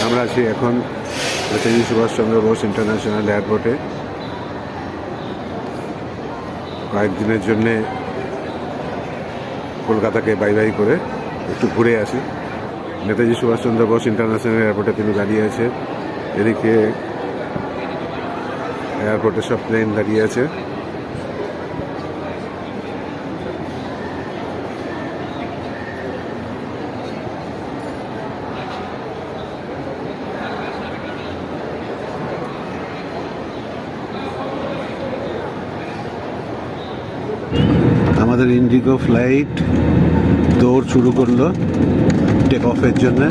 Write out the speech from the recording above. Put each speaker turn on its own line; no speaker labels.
আমরা আছি এখন নেতাজি সুভাষচন্দ্র বোস ইন্টারন্যাশনাল এয়ারপোর্টে। কয়েকদিনের জন্যে কলকাতাকে বাই বাই করে একটু ঘুরে আসি। নেতাজি সুভাষচন্দ্র বোস ইন্টারন্যাশনাল এয়ারপোর্টে তিনি দাঁড়িয়ে আছে। এদিকে এয়ারপোর্টে সব প্লেন দাঁড়িয়ে আছে। আমাদের ইন্ডিগো ফ্লাইট দৌড় শুরু করলো টেক অফের জন্য।